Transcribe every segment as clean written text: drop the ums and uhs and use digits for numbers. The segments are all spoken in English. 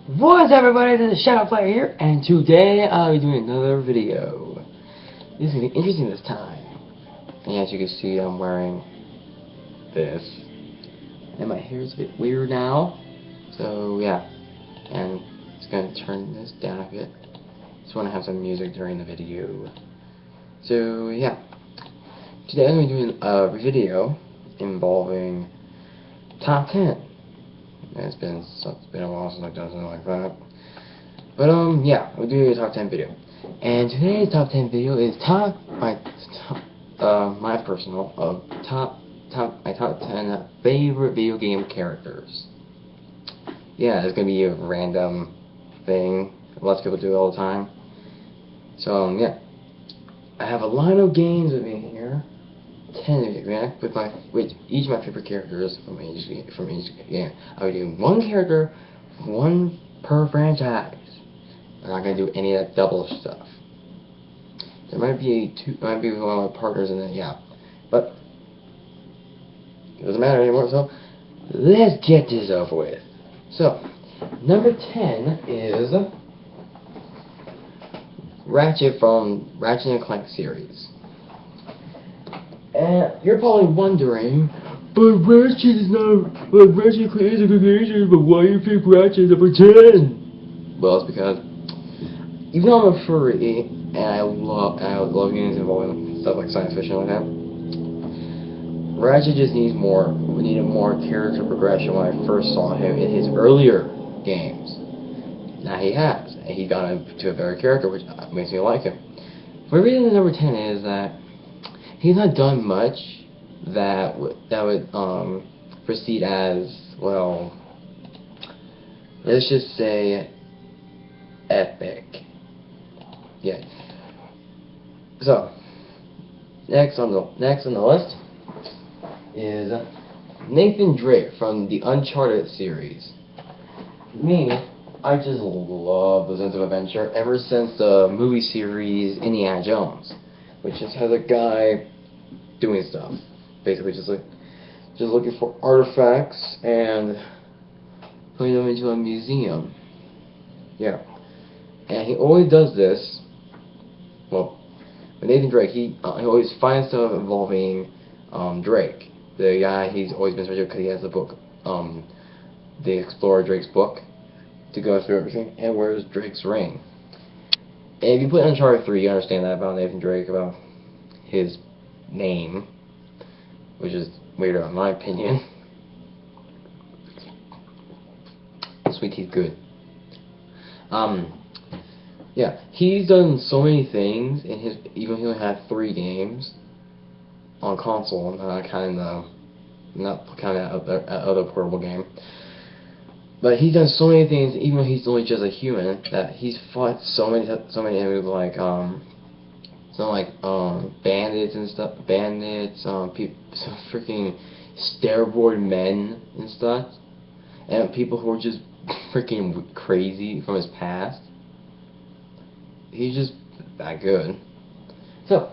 What's up, everybody? This is Shadow Player here, and today I'll be doing another video. This is gonna be interesting this time. And as you can see, I'm wearing this, and my hair is a bit weird now. So yeah, and just gonna turn this down a bit. Just want to have some music during the video. So yeah, today I'm gonna be doing a video involving top 10. It's been a while since I've done something like that. But yeah, we're doing a top 10 video. And today's top 10 video is my personal my top 10 favorite video game characters. Yeah, it's gonna be a random thing. Lots of people do it all the time. So yeah, I have a line of games with me here. 10 of it, with each of my favorite characters from each game. I'll be doing one character, one per franchise. I'm not gonna do any of that double stuff. There might be one of my partners in it, yeah. But it doesn't matter anymore, so let's get this over with. So, number 10 is Ratchet from Ratchet and Clank series. And you're probably wondering, but Ratchet is not, but Ratchet Clank is a good game, but why do you pick Ratchet number 10? Well, it's because, even though I'm a furry, and I love games involving stuff like science fiction like that, Ratchet just needed more character progression when I first saw him in his earlier games. Now he has, and he got into a better character, which makes me like him. The reason number 10 is that he's not done much that would proceed as, well, let's just say epic. Yeah. So next on the list is Nathan Drake from the Uncharted series. Me, I just love the sense of adventure ever since the movie series Indiana Jones, which just has a guy doing stuff, basically just looking for artifacts and putting them into a museum. Yeah, and he always does this. Well, with Nathan Drake, he always finds stuff involving Drake, the guy he's always been searching because he has the book, the Explorer Drake's book, to go through everything. And where's Drake's ring? And if you put Uncharted 3, you understand that about Nathan Drake, about his name, which is weirder in my opinion. Sweet tea's good. Yeah, he's done so many things in his, even he only had 3 games on console, not counting that other portable game. But he's done so many things, even though he's only just a human, that he's fought so many enemies like bandits and stuff, some freaking steroid men and stuff, and people who are just freaking crazy from his past. He's just that good. So,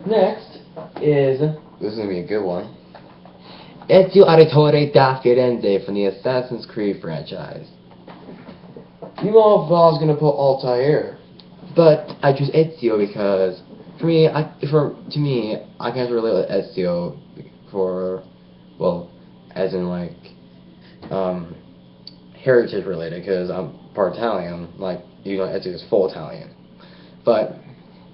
next is, this is gonna be a good one, Ezio Auditore da Firenze from the Assassin's Creed franchise. You know, if I was gonna put Altair, but I choose Ezio because to me, I can't relate with Ezio for, well, as in like heritage related, because I'm part Italian. Like, you know, Ezio is full Italian, but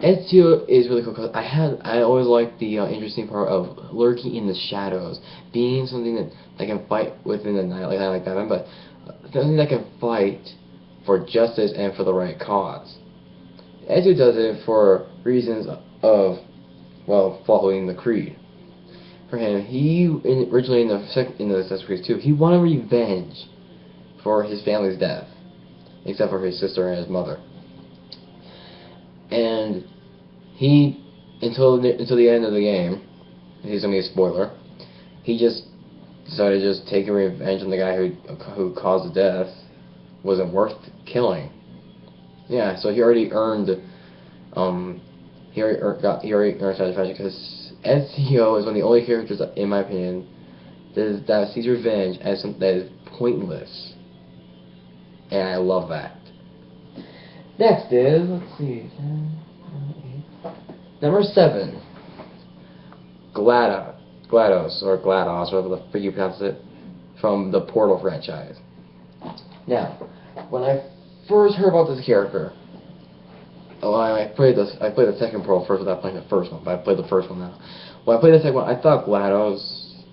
Ezio is really cool because I always liked the interesting part of lurking in the shadows, being something that can fight within the night, like Batman, but something that can fight for justice and for the right cause. Ezio does it for reasons of, well, following the creed. For him, originally in the Assassin's Creed 2, he wanted revenge for his family's death, except for his sister and his mother. And he, until the end of the game, this is gonna be a spoiler, he just decided just taking revenge on the guy who caused the death wasn't worth killing. Yeah, so he already earned satisfaction, because Ezio is one of the only characters, in my opinion, that sees revenge as something that is pointless. And I love that. Next is, let's see, number 7, GLaDOS, or GLaDOS, whatever the frick you pronounce it, from the Portal franchise. Now, when I first heard about this character, I played the second Portal first without playing the first one, but I played the first one now. When I played the second one, I thought GLaDOS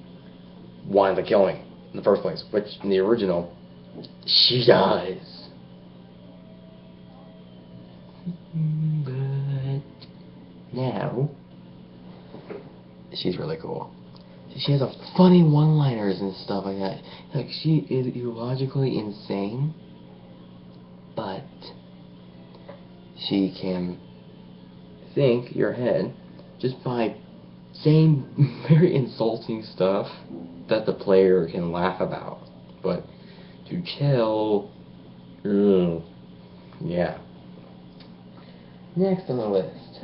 wanted to kill me in the first place, which in the original, she dies. But now, she's really cool. She has a funny one-liners and stuff like that. Like, she is illogically insane, but she can think your head just by saying very insulting stuff that the player can laugh about. But to kill, yeah. Next on the list,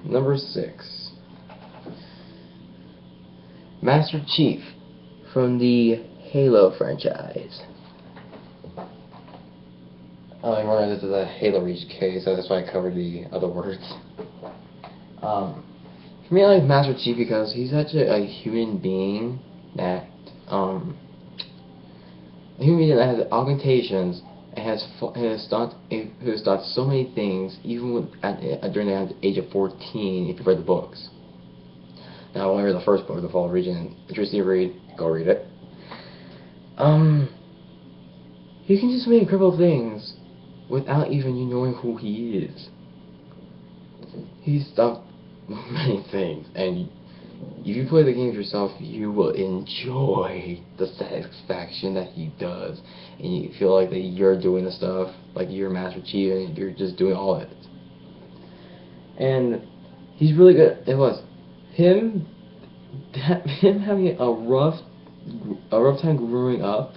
number 6, Master Chief from the Halo franchise. Remember, this is a Halo Reach case, so that's why I covered the other words. For me, I like Master Chief because he's such a human being that, has augmentations and has done so many things, even during the age of 14, if you read the books. Now, I only read the first book, The Fall of Region. Interesting read, go read it. He can just make incredible things without even you knowing who he is. He's done many things, and if you play the games yourself, you will enjoy the satisfaction that he does, and you feel like that you're doing the stuff, like you're Master Chief, and you're just doing all of it. And he's really good. It was him having a rough time growing up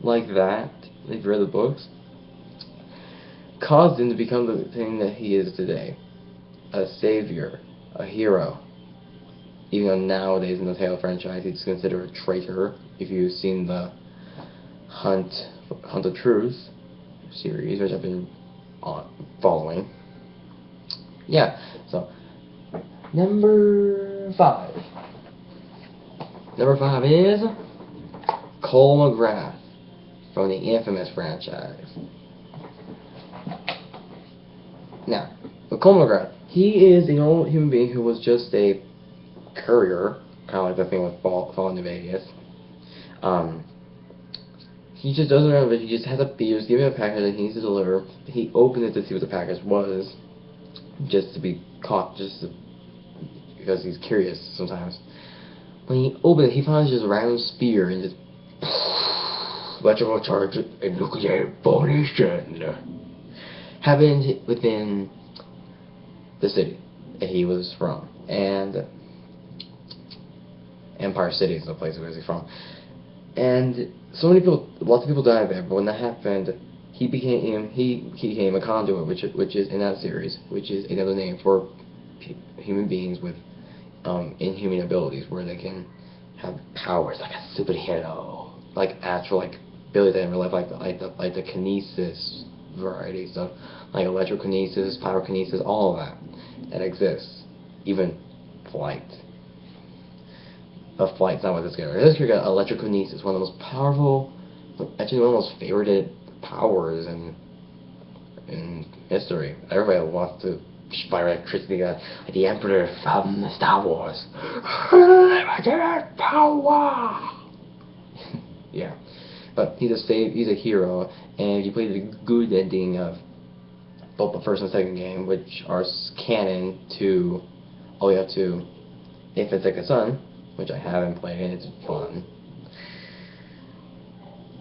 like that, if you read the books, caused him to become the thing that he is today. A savior, a hero. Even though nowadays in the Halo franchise he's considered a traitor, if you've seen the Hunt of Truth series, which I've been following. Yeah, so number 5. Number 5 is Cole McGrath from the Infamous franchise. Now, with Cole McGrath, he is a normal human being who was just a courier, kind of like the thing with Fallen New Vegas. He just doesn't know, he just has he was given a package that he needs to deliver. He opened it to see what the package was, just to be caught, because he's curious sometimes. When he opened it, he found just a random spear and just electrical charge and nuclear formation happened within the city that he was from, and Empire City is the place where he's from. And so many people, lots of people died there. But when that happened, he became a Conduit, which is in that series, which is another name for human beings with inhuman abilities, where they can have powers like a superhero, like actual abilities in real life, like the kinesis variety stuff, like electrokinesis, pyrokinesis, all of that exists, even flight. Flight's not what this guy is. This guy got electrokinesis, one of the most powerful, actually one of the most favorited powers in history. Everybody wants to fire electricity, like the Emperor from Star Wars. Unlimited power. Yeah, but he's a hero, and if you play the good ending of both the first and second game, which are canon to all the way up to Infant Second Son, which I haven't played, and it's fun.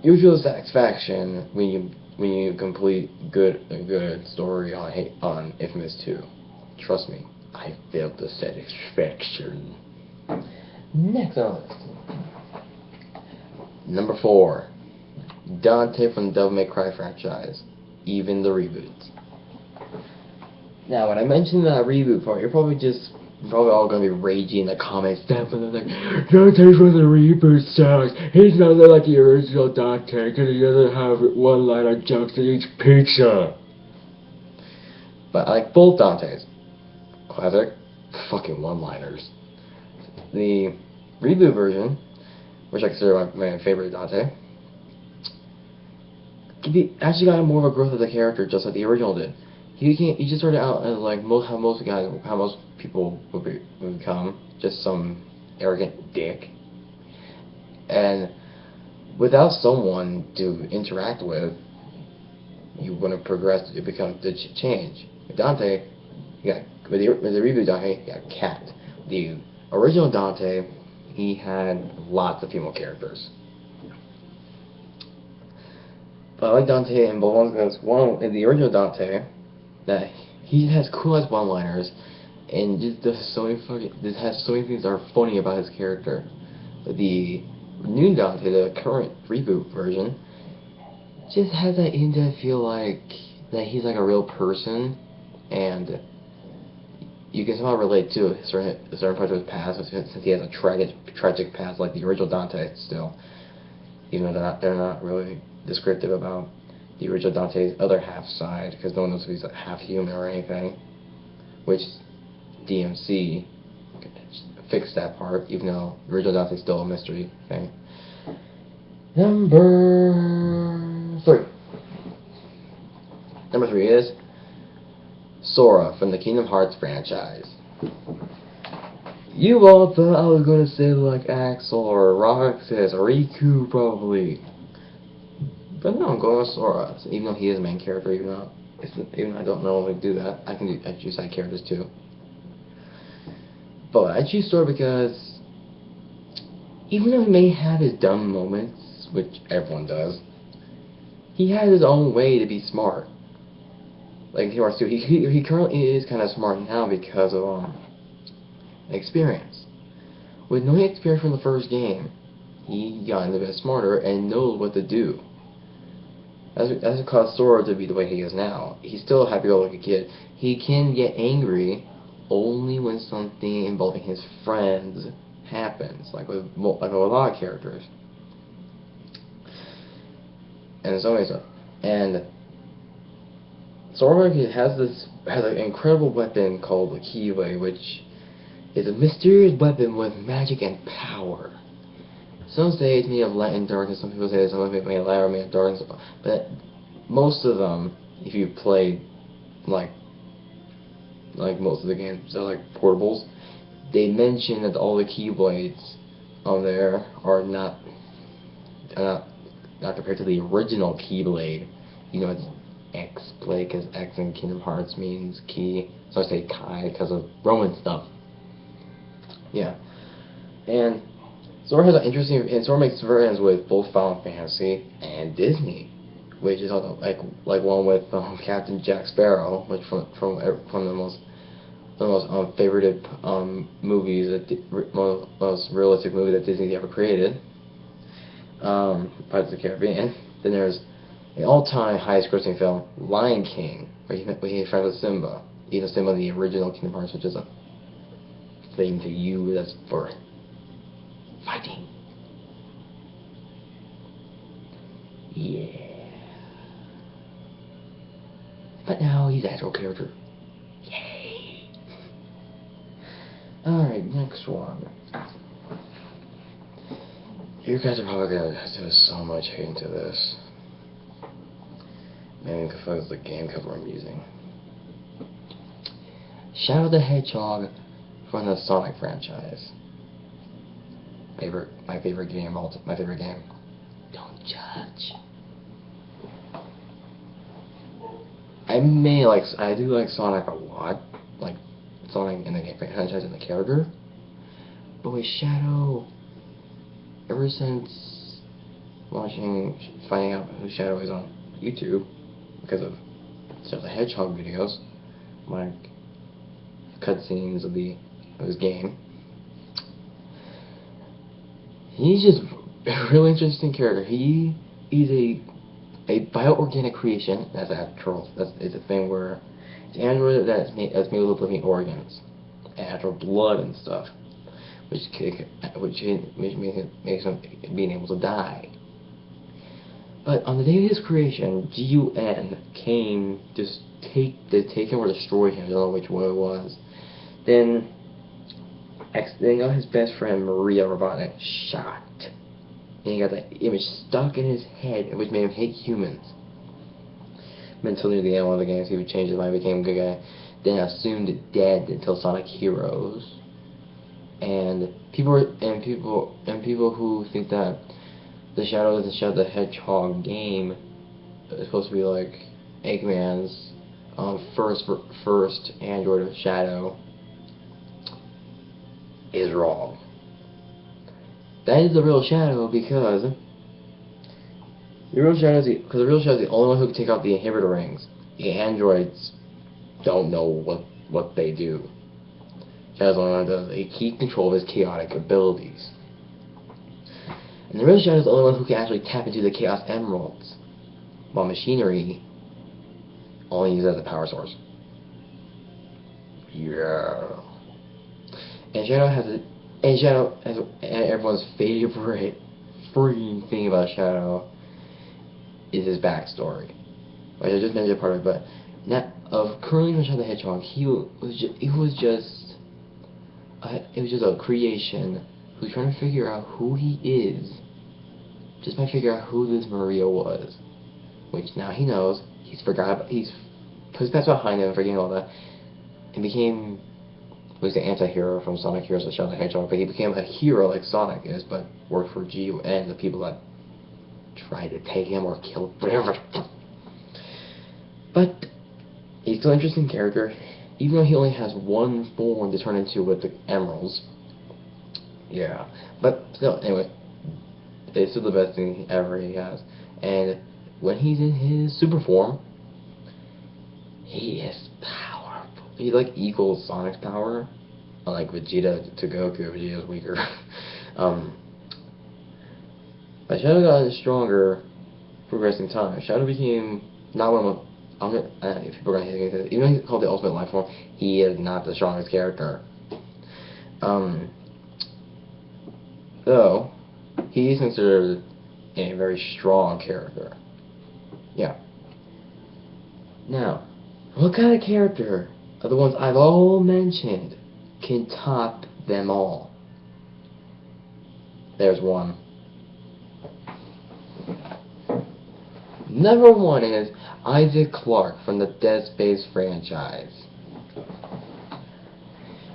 You feel satisfaction when you complete a good story on Infamous 2. Trust me, I felt the satisfaction. Next on the list, number 4, Dante from the Devil May Cry franchise, even the reboot. Now, when I mentioned that reboot part, you're probably just probably all gonna be raging in the comments. Definitely like, Dante from the reboot sucks. He's not like the original Dante because he doesn't have one-liner jokes that eats pizza. But I like both Dantes. Classic, fucking one-liners. The reboot version, which I consider my favorite Dante, actually got more of a growth of the character, just like the original did. He just started out as like how most people would become, just some arrogant dick, and without someone to interact with, you wouldn't progress to become to change. With Dante, with the reboot Dante, you got Cat. The original Dante, he had lots of female characters. But I like Dante in both ones because one in the original Dante, that he has cool ass one-liners, and just does so many just has so many things that are funny about his character. But the new Dante, the current reboot version, just has that in-depth feel like that he's like a real person, and you can somehow relate to certain parts of his past since he has a tragic past like the original Dante still, even though they're not really descriptive about the original Dante's other half side because no one knows if he's half human or anything, which DMC fixed that part, even though the original Dante's still a mystery thing. Number 3 is Sora from the Kingdom Hearts franchise. You all thought I was going to say like Axel or Roxas or Riku probably. But no, I'm going with Sora. Even though he is the main character, even though I don't normally do that, I choose side characters too. But I choose Sora because even though he may have his dumb moments, which everyone does, he has his own way to be smart. Like he wants to. He currently is kind of smart now because of experience. With no experience from the first game, he got a bit smarter and knows what to do. That's caused Sora to be the way he is now. He's still a happy-go-lucky kid. He can get angry only when something involving his friends happens, like with a lot of characters. And so many stuff. And Sora has an incredible weapon called the Keyblade, which is a mysterious weapon with magic and power. Some say it's made of light and darkness, some people say it's made of light or made of darkness, but most of them, if you play like most of the games, they're like portables, they mention that all the Keyblades on there are not compared to the original Keyblade. You know, it's X-Blade because X in Kingdom Hearts means key, so I say Kai because of Roman stuff. Yeah, and Sora has an interesting, and Sora makes friends with both Final Fantasy and Disney, which is also like one with Captain Jack Sparrow, which from the most favorited movies, most realistic movie that Disney ever created, Pirates of the Caribbean. Then there's an all-time highest-grossing film, Lion King, where he friends with Simba. Even Simba in the original Kingdom Hearts, which is a thing to you that's for fighting. Yeah. But now he's an actual character. Yay. Alright, next one. You guys are probably gonna do so much hate into this. Maybe because the game cover I'm using. Shadow the Hedgehog from the Sonic franchise. My favorite game. Don't judge. I do like Sonic a lot, like Sonic in the game franchise and the character. But with Shadow, ever since finding out who Shadow is on YouTube because of Shadow the Hedgehog videos, like cutscenes of his game. He's just a really interesting character. He is a bioorganic creation. It's a thing where it's an android that's made with living organs. actual blood and stuff, which makes him being able to die. But on the day of his creation, GUN came to take him or destroy him. I don't know which one it was. Then got his best friend Maria Robotnik shot, and he got that image stuck in his head, which made him hate humans. Until near the end of the games, he would change his mind, became a good guy. Then assumed dead until Sonic Heroes. And people who think that the Shadow the Hedgehog game is supposed to be like Eggman's first Android Shadow is wrong. That is the real Shadow because the real Shadow is the only one who can take out the inhibitor rings. The androids don't know what they do. Shadow's the only one who does. He keeps control of his chaotic abilities. And the real Shadow is the only one who can actually tap into the Chaos Emeralds, while Machinery only uses it as a power source. Yeah. And Shadow has everyone's favorite freaking thing about Shadow is his backstory, which I just mentioned part of it. But currently from Shadow the Hedgehog, it was just a creation who's trying to figure out who he is, just by figuring out who this Maria was, which now he knows. He's put his past behind him, forgetting all that, and became was the anti-hero from Sonic Heroes and Shadow the Hedgehog, but he became a hero like Sonic is, but worked for GUN, the people that tried to take him or kill whatever. But he's still an interesting character, even though he only has one form to turn into with the emeralds. Yeah, but still, anyway, it's still the best thing ever he has. And when he's in his super form, he is powerful. He like equals Sonic's power, unlike Vegeta to Goku. Vegeta's weaker. But Shadow got stronger progressing time. Shadow became not one of if people are gonna hate it, even though he's called the Ultimate Life Form, he is not the strongest character. Though he is considered a very strong character. Yeah. Now, what kind of character of the ones I've all mentioned can top them all? There's one. Number one is Isaac Clarke from the Dead Space franchise.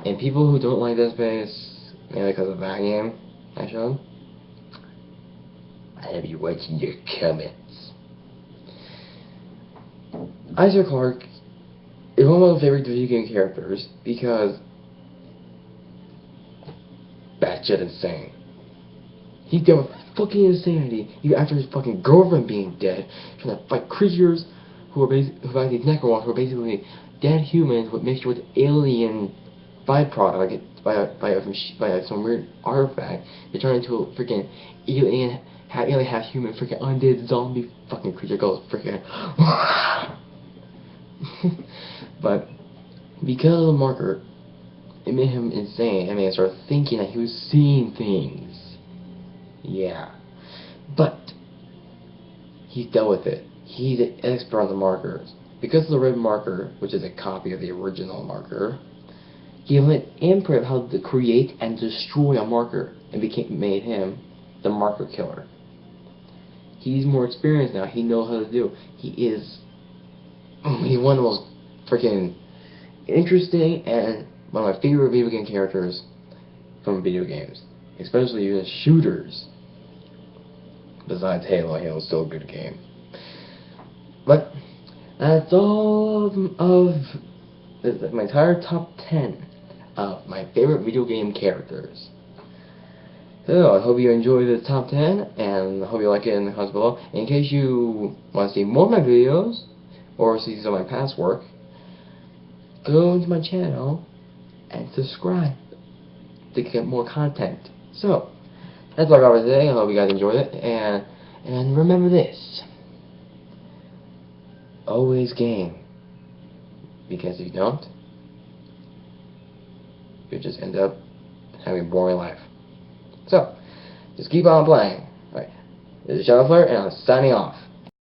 And people who don't like Dead Space, mainly because of that game I showed, I have you watching your comments. Isaac Clarke is one of my favorite video game characters because batshit insane. He dealt with fucking insanity even after his fucking girlfriend being dead, trying to fight creatures who are these necromorphs who are basically dead humans with mixture with alien byproduct by some weird artifact. They turn into a freaking alien half human freaking undead zombie fucking creature goes freaking but because of the marker, it made him insane. I mean, I started thinking that he was seeing things. Yeah. But he's dealt with it. He's an expert on the markers. Because of the red marker, which is a copy of the original marker, he let imprint how to create and destroy a marker and made him the marker killer. He's more experienced now. He knows how to do. He's one of the most freaking interesting and one of my favorite video game characters from video games, especially even shooters. Besides Halo, Halo's still a good game. But that's all of my entire top 10 of my favorite video game characters. So I hope you enjoy this top 10, and I hope you like it in the comments below. In case you want to see more of my videos or see some of my past work, go into my channel and subscribe to get more content. So that's all I got for today. I hope you guys enjoyed it, and remember this: always game, because if you don't, you just end up having a boring life. So, just keep on playing. Alright, this is Shadow Flare, and I'm signing off.